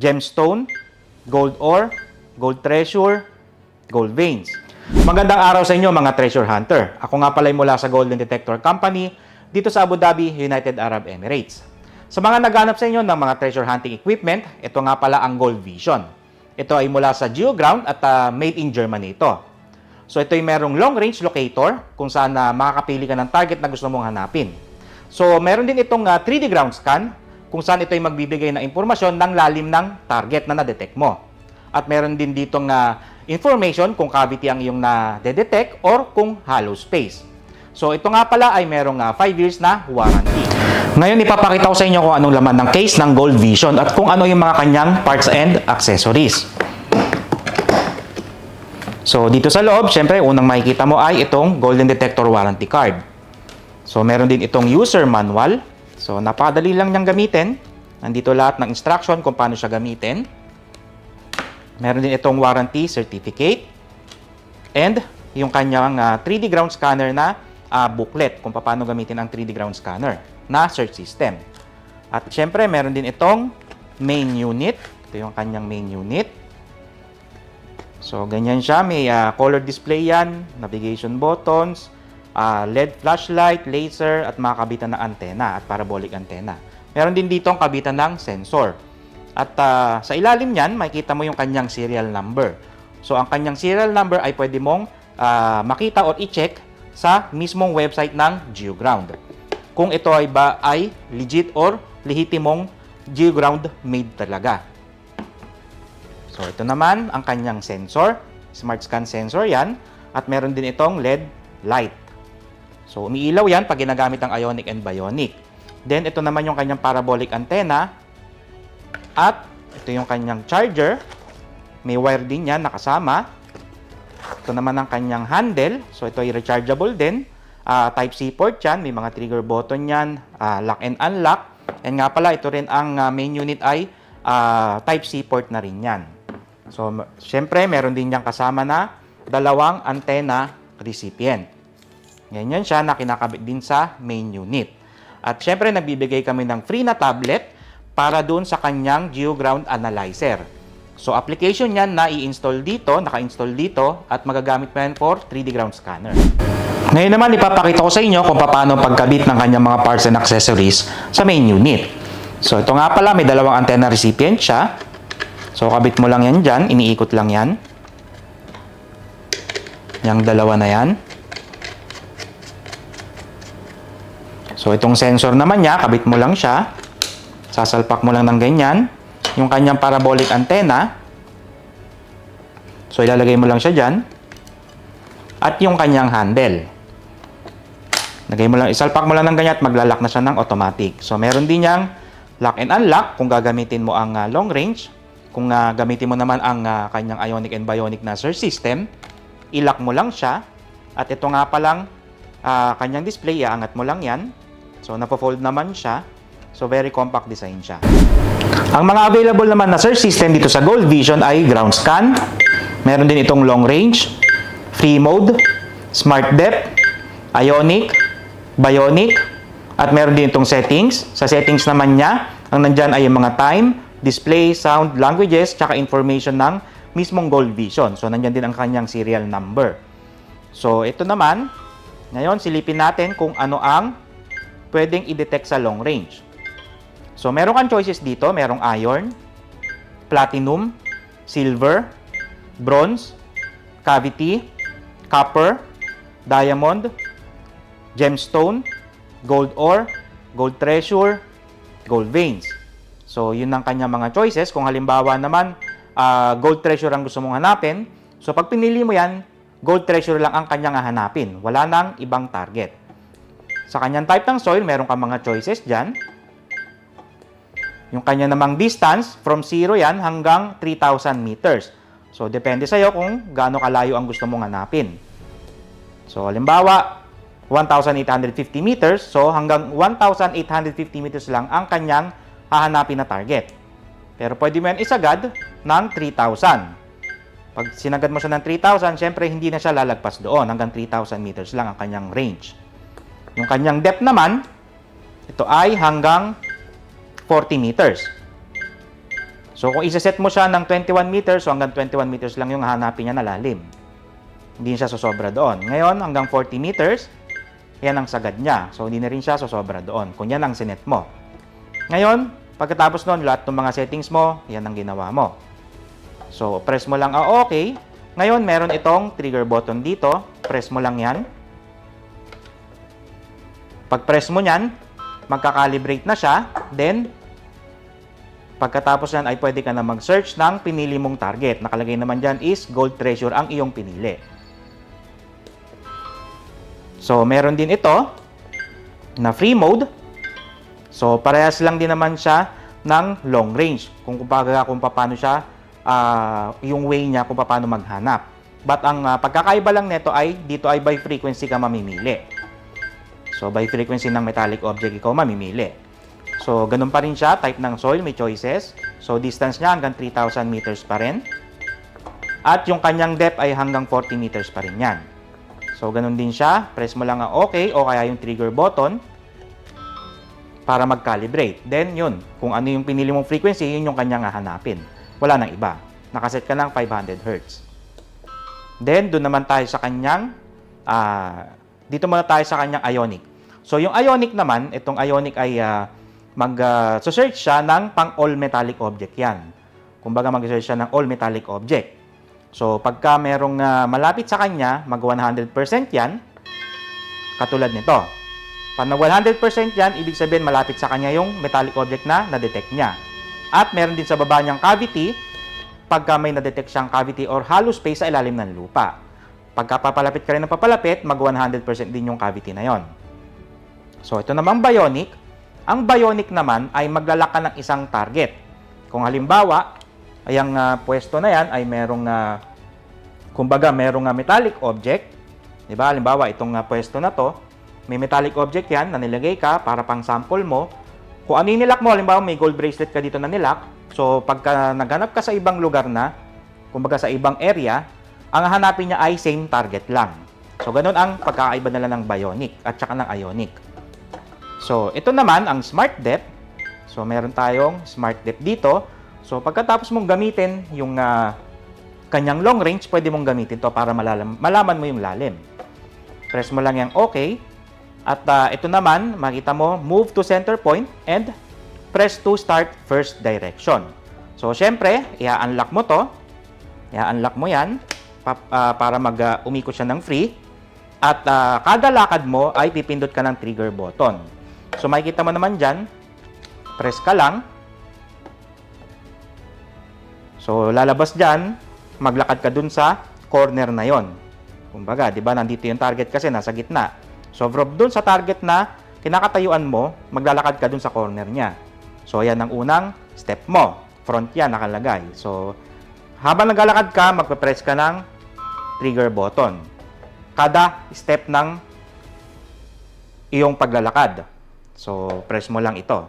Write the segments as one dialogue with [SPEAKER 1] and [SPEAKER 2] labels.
[SPEAKER 1] gemstone, gold ore, gold treasure, gold veins. Magandang araw sa inyo mga treasure hunter. Ako nga pala mula sa Golden Detector Company dito sa Abu Dhabi, United Arab Emirates. Sa mga naghanap sa inyo ng mga treasure hunting equipment, ito nga pala ang Gold Vision. Ito ay mula sa GeoGround at made in Germany ito. So ito ay merong long range locator kung saan makakapili ka ng target na gusto mong hanapin. So meron din itong 3D ground scan kung saan ito ay magbibigay ng impormasyon ng lalim ng target na na-detect mo. At meron din ditong information kung cavity ang iyong na-detect or kung hollow space. So ito nga pala ay merong 5 years na warranty. Ngayon ipapakita ko sa inyo kung anong laman ng case ng Gold Vision at kung ano yung mga kanyang parts and accessories. So dito sa loob, syempre unang makikita mo ay itong Golden Detector Warranty Card. So meron din itong user manual. So napakadali lang niyang gamitin. Nandito lahat ng instruction kung paano siya gamitin. Meron din itong warranty certificate and yung kanyang 3D ground scanner na booklet kung paano gamitin ang 3D ground scanner na search system. At syempre, meron din itong main unit. Ito yung kanyang main unit. So, ganyan siya. May color display yan, navigation buttons, LED flashlight, laser, at makabitan na antena at parabolic antena. Meron din dito ang kabitan ng sensor. At sa ilalim niyan, makikita mo yung kanyang serial number. So, ang kanyang serial number ay pwede mong makita or i-check sa mismong website ng GeoGround. Kung ito ay legit or lehitimong GeoGround made talaga. So, ito naman ang kanyang sensor. Smart scan sensor yan. At meron din itong LED light. So, umiilaw yan pag ginagamit ang ionic and bionic. Then, ito naman yung kanyang parabolic antenna. At ito yung kanyang charger. May wire din yan nakasama. Ito naman ang kanyang handle. So, ito ay rechargeable din. Type-C port yan. May mga trigger button yan. Lock and unlock. And nga pala, ito rin ang main unit ay Type-C port na rin yan. So, syempre, meron din niyang kasama na dalawang antenna recipient. Ganyan siya na kinakabit din sa main unit. At syempre, nagbibigay kami ng free na tablet para doon sa kanyang GeoGround Analyzer. So, application yan na i-install dito, naka-install dito, at magagamit mo yan for 3D ground scanner. Ngayon naman, ipapakita ko sa inyo kung paano pagkabit ng kanyang mga parts and accessories sa main unit. So, ito nga pala, may dalawang antenna recipient siya. So, kabit mo lang yan dyan, iniikot lang yan. Yang dalawa na yan. So, itong sensor naman niya, kabit mo lang siya. Sasalpak mo lang ng ganyan. Yung kanyang parabolic antenna. So, ilalagay mo lang siya dyan. At yung kanyang handle. Isalpak mo lang ng ganyan at maglalak na siya ng automatic. So, meron din niyang lock and unlock kung gagamitin mo ang long range. Kung gamitin mo naman ang kanyang ionic and bionic na search system, ilock mo lang siya. At ito nga palang kanyang display, iangat mo lang yan. So, napo-fold naman siya. So, very compact design siya. Ang mga available naman na search system dito sa Gold Vision ay ground scan. Meron din itong long range, free mode, smart depth, ionic, bionic, at meron din itong settings. Sa settings naman niya, ang nandyan ay yung mga time, display, sound, languages, tsaka information ng mismong Gold Vision. So, nandyan din ang kanyang serial number. So, ito naman, ngayon silipin natin kung ano ang pwedeng i-detect sa long range. So, meron kang choices dito. Merong iron, platinum, silver, bronze, cavity, copper, diamond, gemstone, gold ore, gold treasure, gold veins. So, yun ang kanyang mga choices. Kung halimbawa naman, gold treasure ang gusto mong hanapin, so pag pinili mo yan, gold treasure lang ang kanyang hahanapin. Wala nang ibang target. Sa kanyang type ng soil, meron kang mga choices dyan. Yung kanya namang distance, from 0 yan hanggang 3,000 meters. So, depende sa'yo kung gaano kalayo ang gusto mong hanapin. So, halimbawa, 1,850 meters. So, hanggang 1,850 meters lang ang kanyang hahanapin na target. Pero pwede mo yan isagad ng 3,000. Pag sinagad mo siya ng 3,000, syempre hindi na siya lalagpas doon. Hanggang 3,000 meters lang ang kanyang range. Yung kanyang depth naman, ito ay hanggang 40 meters. So, kung isa-set mo siya ng 21 meters, so hanggang 21 meters lang yung hahanapin niya na lalim. Hindi siya sosobra doon. Ngayon, hanggang 40 meters, yan ang sagad niya. So, hindi na rin siya sosobra doon kung yan ang sinet mo. Ngayon, pagkatapos nun, lahat ng mga settings mo, yan ang ginawa mo. So, press mo lang ang OK. Ngayon, meron itong trigger button dito. Press mo lang yan. Pag press mo yan, magka-calibrate na siya. Then, pagkatapos yan ay pwede ka na mag-search ng pinili mong target. Nakalagay naman dyan is Gold Treasure ang iyong pinili. So, meron din ito na free mode. So, parehas lang din naman siya ng long range. Kung paano siya, yung way niya kung paano maghanap. But ang pagkakaiba lang nito ay, dito ay by frequency ka mamimili. So, by frequency ng metallic object ikaw mamimili. So, ganun pa rin siya. Type ng soil, may choices. So, distance niya hanggang 3,000 meters pa rin. At yung kanyang depth ay hanggang 40 meters pa rin yan. So, ganun din siya. Press mo lang ang OK o kaya yung trigger button para mag-calibrate. Then, yun. Kung ano yung pinili mong frequency, yun yung kanyang hahanapin. Wala nang iba. Nakaset ka ng 500 Hz. Then, doon naman tayo sa kanyang, dito muna tayo sa kanyang ionic. So, yung ionic naman, itong ionic ay mag-search siya ng pang-all metallic object yan. Kumbaga, mag-search siya ng all metallic object. So, pagka merong malapit sa kanya, mag 100% yan, katulad nito. Pag nag 100% yan, ibig sabihin malapit sa kanya yung metallic object na na-detect niya. At meron din sa baba niyang cavity, pagka may na-detect siyang cavity or hollow space sa ilalim ng lupa. Pagka papalapit ka rin ng papalapit, mag 100% din yung cavity na yon. So, ito namang bionic. Ang bionic naman ay maglalak ka ng isang target. Kung halimbawa, ay ang pwesto na yan ay merong, kumbaga, merong metallic object. Diba? Halimbawa, itong pwesto na to, may metallic object yan na nilagay ka para pang sample mo. Kung ano yung nilak mo, halimbawa, may gold bracelet ka dito na nilak. So, pagka naghanap ka sa ibang lugar na, kumbaga sa ibang area, ang hanapin niya ay same target lang. So, ganun ang pagkakaiba nila ng bionic at saka ng ionic. So, ito naman ang smart depth. So, meron tayong smart depth dito. So, pagkatapos mong gamitin yung kanyang long range, pwede mong gamitin to para malaman mo yung lalim. Press mo lang yung OK. At ito naman, makita mo, move to center point and press to start first direction. So, syempre, i-unlock mo to. I-unlock mo yan para umikot siya ng free. At kada lakad mo ay pipindot ka ng trigger button. So, makikita mo naman dyan, press ka lang. So, lalabas dyan, maglakad ka dun sa corner na yon. Kumbaga, di ba, nandito yung target kasi nasa gitna. So, from dun sa target na kinakatayuan mo, maglalakad ka dun sa corner niya. So, yan ang unang step mo. Front yan, nakalagay. So, habang naglalakad ka, magpe-press ka ng trigger button. Kada step ng iyong paglalakad. So, press mo lang ito.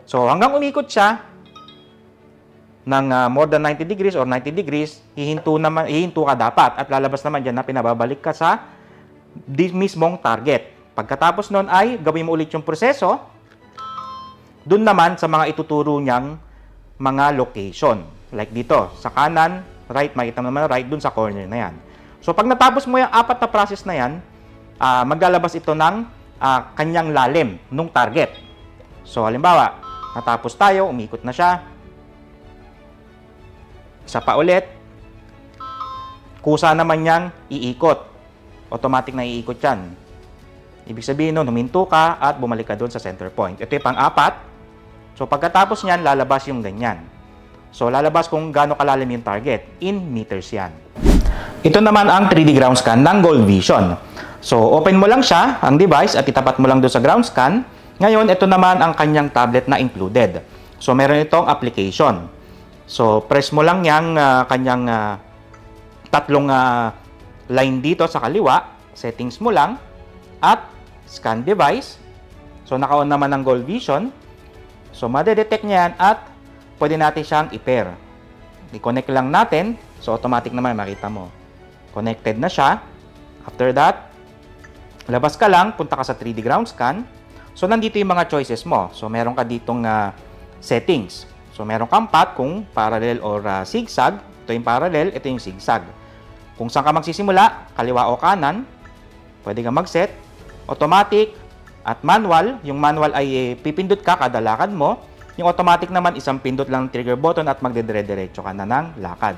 [SPEAKER 1] So, hanggang umikot siya ng more than 90 degrees or 90 degrees, hihinto ka dapat at lalabas naman dyan na pinababalik ka sa mismong target. Pagkatapos nun ay gawin mo ulit yung proseso dun naman sa mga ituturo niyang mga location. Like dito, sa kanan, right, makita mo naman right dun sa corner na yan. So, pag natapos mo yung 4 na process na yan, maglalabas ito ng kanyang lalim nung target. So, halimbawa, natapos tayo, umikot na siya. Isa pa ulit, kusa naman niyang iikot. Automatic na iikot yan. Ibig sabihin nun, huminto ka at bumalik ka doon sa center point. Ito yung pang-4. So, pagkatapos niyan, lalabas yung ganyan. So, lalabas kung gaano kalalim yung target. In meters yan. Ito naman ang 3D ground scan ng Gold Vision. So, open mo lang siya, ang device, at itapat mo lang doon sa ground scan. Ngayon, ito naman ang kanyang tablet na included. So, meron itong application. So, press mo lang yung kanyang tatlong line dito sa kaliwa. Settings mo lang. At scan device. So, naka-on naman ng Gold Vision. So, madedetect niya yan at pwede natin siyang i-pair. I-connect lang natin. So, automatic naman makita mo. Connected na siya. After that, labas ka lang, punta ka sa 3D ground scan. So, nandito yung mga choices mo. So, meron ka ditong settings. So, meron kang path kung parallel or zigzag. Ito yung parallel, ito yung zigzag. Kung saan ka magsisimula, kaliwa o kanan, pwede ka mag-set. Automatic at manual. Yung manual ay pipindot ka kada lakad mo. Yung automatic naman, isang pindot lang trigger button at magdedire-diretso ka na ng lakad.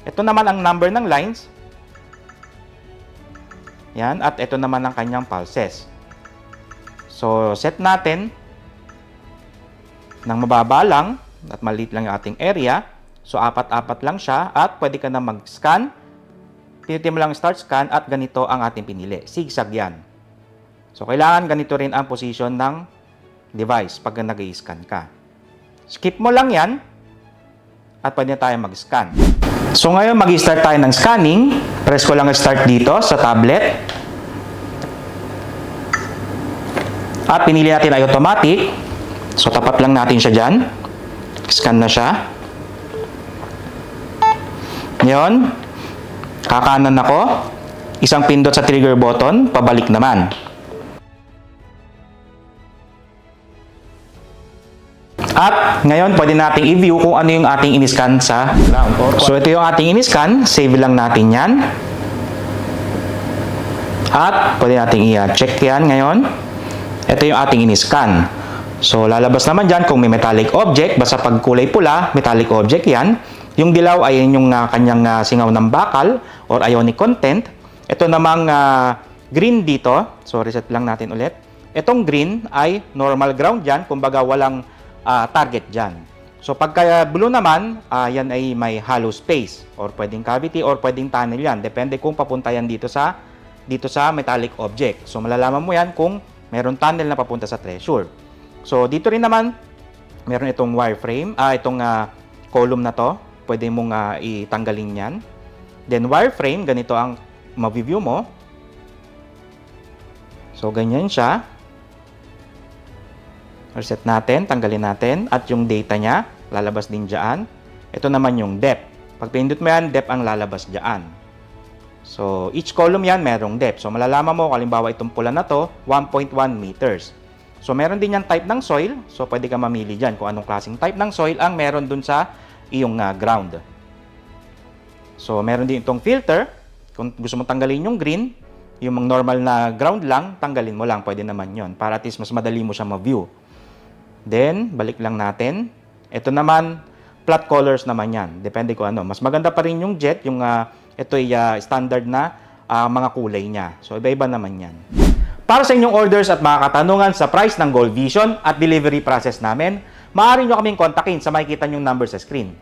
[SPEAKER 1] Ito naman ang number ng lines. Yan, at ito naman ang kanyang pulses. So, set natin ng mababa lang at maliit lang yung ating area. So, apat-apat lang siya at pwede ka na mag-scan. Pinutin mo lang start scan at ganito ang ating pinili. Zigzag yan. So, kailangan ganito rin ang position ng device pag nag-i-scan ka. Skip mo lang yan at pwede na tayo mag-scan. So, ngayon mag-i-start tayo ng scanning. Press ko lang start dito sa tablet. At pinili natin ay automatic. So, tapat lang natin siya dyan. Scan na siya. Ngayon, kakanan ako. Isang pindot sa trigger button, pabalik naman. At ngayon, pwede nating i-view kung ano yung ating in-scan sa ground. So, ito yung ating in-scan. Save lang natin yan. At pwede nating i-check yan ngayon. Ito yung ating in-scan. So, lalabas naman dyan kung may metallic object. Basta pag kulay pula, metallic object yan. Yung dilaw ay yung kanyang singaw ng bakal or ionic content. Ito namang green dito. So, reset lang natin ulit. Itong green ay normal ground dyan. Kumbaga, walang target dyan. So, pagka blue naman, yan ay may hollow space or pwedeng cavity or pwedeng tunnel yan. Depende kung papunta yan dito sa metallic object. So, malalaman mo yan kung meron tunnel na papunta sa treasure. So, dito rin naman, meron itong wireframe, itong column na to. Pwede mong itanggalin yan. Then, wireframe, ganito ang ma-view mo. So, ganyan siya. Reset natin, tanggalin natin. At yung data niya, lalabas din dyan. Ito naman yung depth. Pag pinindot mo yan, depth ang lalabas dyan. So, each column yan, merong depth. So, malalaman mo, halimbawa itong pula na to, 1.1 meters. So, meron din yan type ng soil. So, pwede ka mamili dyan kung anong klaseng type ng soil ang meron dun sa iyong ground. So, meron din itong filter. Kung gusto mong tanggalin yung green, yung normal na ground lang, tanggalin mo lang. Pwede naman yon para at least mas madali mo siya ma-view. Then, balik lang natin. Ito naman, flat colors naman yan. Depende kung ano. Mas maganda pa rin yung jet, yung ito ay standard na mga kulay niya. So, iba-iba naman yan. Para sa inyong orders at mga katanungan sa price ng Gold Vision at delivery process namin, maaari nyo kaming kontakin sa makikita nyong number sa screen.